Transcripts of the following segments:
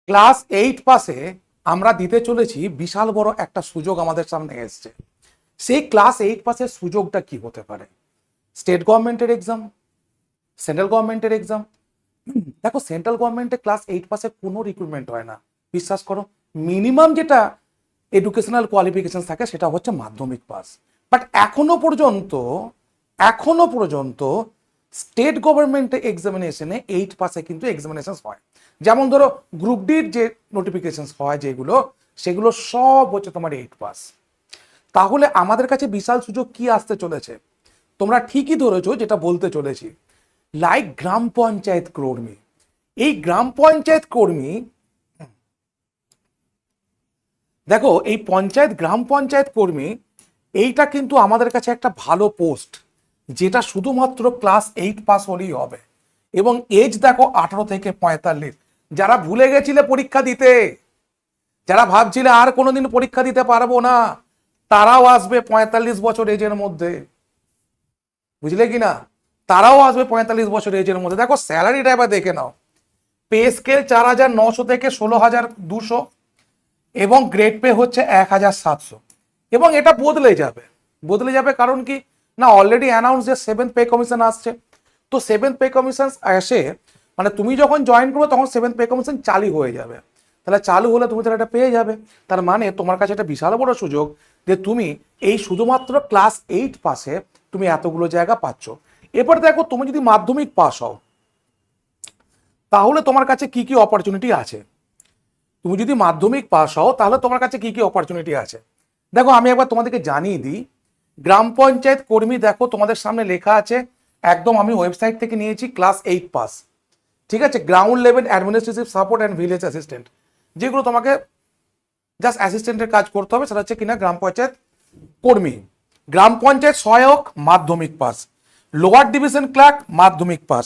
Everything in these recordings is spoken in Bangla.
ক্লাস 8 পাসে আমরা দিতে চলেছি বিশাল বড় একটা সুযোগ আমাদের সামনে এসছে। সেই ক্লাস 8 পাসের সুযোগটা কি হতে পারে? স্টেট গভর্নমেন্টের এক্সাম, সেন্ট্রাল গভর্নমেন্টের এক্সাম। দেখো, সেন্ট্রাল গভর্নমেন্টে ক্লাস 8 পাসে কোনো রিক্রুটমেন্ট হয় না, বিশ্বাস করো। মিনিমাম যেটা এডুকেশনাল কোয়ালিফিকেশন থাকে সেটা হচ্ছে মাধ্যমিক পাস। বাট এখনো পর্যন্ত স্টেট গভর্নমেন্টের এক্সামিনেশনে 8 পাসে কিন্তু এক্সামিনেশন হয়। যেমন ধরো গ্রুপ ডির যে নোটিফিকেশন হয় যেগুলো, সেগুলো সব হচ্ছে তোমার 8 পাস। তাহলে আমাদের কাছে বিশাল সুযোগ কি আসতে চলেছে? তোমরা ঠিকই ধরেছো যেটা বলতে চলেছি। লাইক গ্রাম পঞ্চায়েত কর্মী, এই গ্রাম পঞ্চায়েত কর্মী, দেখো এই গ্রাম পঞ্চায়েত কর্মী, এইটা কিন্তু আমাদের কাছে একটা ভালো পোস্ট, যেটা শুধুমাত্র ক্লাস 8 পাস হলেই হবে। এবং এজ দেখো 18 থেকে 45। যারা ভুলে গেছিলে পরীক্ষা দিতে, যারা ভাবছিলে আর কোনোদিন পরীক্ষা দিতে পারবো না, তারাও আসবে 45 বছর এজের মধ্যে, বুঝলে কি না? তারাও আসবে 45 বছর এজের মধ্যে। দেখো স্যালারিটা এবার দেখে নাও। পে স্কেল 4,900 থেকে 16,200 এবং গ্রেড পে হচ্ছে 1,700। এবং এটা বদলে যাবে কারণ কি না, অলরেডি অ্যানাউন্স যে 7th পে কমিশন আসছে। তো 7th পে কমিশন আসে মানে তুমি যখন জয়েন করবে তখন 7th পে কমিশন চালু হয়ে যাবে। তাহলে চালু হলে তুমি তাহলে এটা পেয়ে যাবে। তার মানে তোমার কাছে একটা বিশাল বড় সুযোগ যে তুমি এই শুধুমাত্র ক্লাস 8 পাসে তুমি এতগুলো জায়গা পাচ্ছ। এবার দেখো, তুমি যদি মাধ্যমিক পাস হও তাহলে তোমার কাছে কি কি অপরচুনিটি আছে। তুমি যদি মাধ্যমিক পাস হও তাহলে তোমার কাছে কি কি অপরচুনিটি আছে। দেখো আমি একবার তোমাদেরকে জানিয়ে দিই। গ্রাম পঞ্চায়েত কর্মী, দেখো তোমাদের সামনে লেখা আছে, একদম আমি ওয়েবসাইট থেকে নিয়েছি, ক্লাস 8 পাস। ঠিক আছে, ground level administrative support and village assistant, যেগুলো তোমাকে জাস্ট অ্যাসিস্ট্যান্টের কাজ করতে হবে, সেটা হচ্ছে কিনা গ্রাম পঞ্চায়েত কর্মী। গ্রাম পঞ্চায়েত সহায়ক মাধ্যমিক পাস, লোয়ার ডিভিশন ক্লার্ক মাধ্যমিক পাস,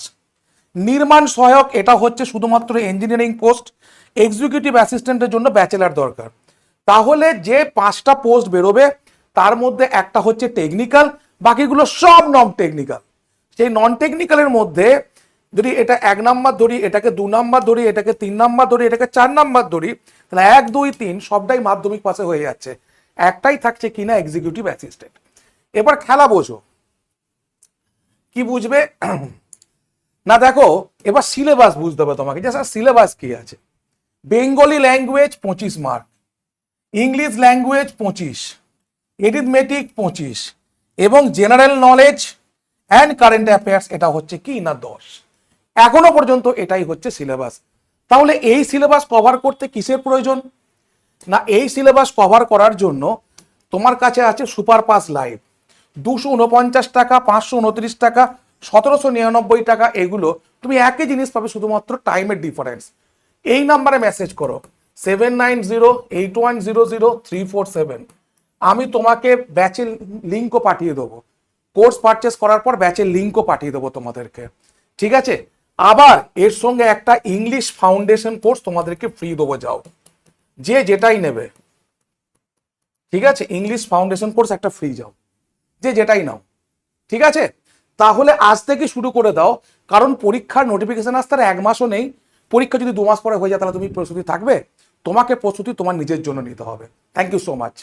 নির্মাণ সহায়ক এটা হচ্ছে শুধুমাত্র ইঞ্জিনিয়ারিং পোস্ট, এক্সিকিউটিভ অ্যাসিস্ট্যান্টের জন্য ব্যাচেলার দরকার। তাহলে যে 5টা পোস্ট বেরোবে তার মধ্যে একটা হচ্ছে টেকনিক্যাল, বাকিগুলো সব নন টেকনিক্যাল। সেই নন টেকনিক্যালের মধ্যে যদি এটা 1 নাম্বার ধরি, এটাকে 2 নাম্বার ধরি, এটাকে 3 নাম্বার ধরি, এটাকে 4 নাম্বার ধরি, তাহলে 1 2 3 সবটাই মাধ্যমিক পাশে হয়ে যাচ্ছে। একটাই থাকছে কিনা এক্সিকিউটিভ অ্যাসিস্ট্যান্ট। এবার খেলা বোঝো, কি বুঝবে না দেখো, এবার সিলেবাস বুঝতে হবে তোমাকে, যে সিলেবাস কি আছে। Bengali language 25 mark, English language 25, arithmetic 25 এবং general knowledge and current affairs এটা হচ্ছে কি না 10। এখনো পর্যন্ত এটাই হচ্ছে সিলেবাস। তাহলে এই সিলেবাস কভার করতে কিসের প্রয়োজন? না, এই সিলেবাস কভার করার জন্য তোমার কাছে আছে সুপার পাস লাইভ, 249 টাকা, 529 টাকা, 1799 টাকা। এগুলো তুমি একই জিনিস পাবে, শুধুমাত্র টাইমের ডিফারেন্স। এই নাম্বারে মেসেজ করো 7908100347। আমি তোমাকে ব্যাচের লিঙ্কও পাঠিয়ে দেবো। কোর্স পারচেস করার পর ব্যাচের লিঙ্কও পাঠিয়ে দেবো তোমাদেরকে, ঠিক আছে? আবার এর সঙ্গে একটা ইংলিশ ফাউন্ডেশন কোর্স তোমাদেরকে ফ্রি দেবো, যাও যে যেটাই নেবে, ঠিক আছে? ইংলিশ ফাউন্ডেশন কোর্স একটা ফ্রি, যাও যে যেটাই নাও, ঠিক আছে? তাহলে আজ থেকে শুরু করে দাও, কারণ পরীক্ষার নোটিফিকেশন আসতে আর 1 মাসও নেই। পরীক্ষা যদি 2 মাস পরে হয়ে যায় তাহলে তুমি প্রস্তুতি থাকবে? তোমাকে প্রস্তুতি তোমার নিজের জন্য নিতে হবে। Thank you so much.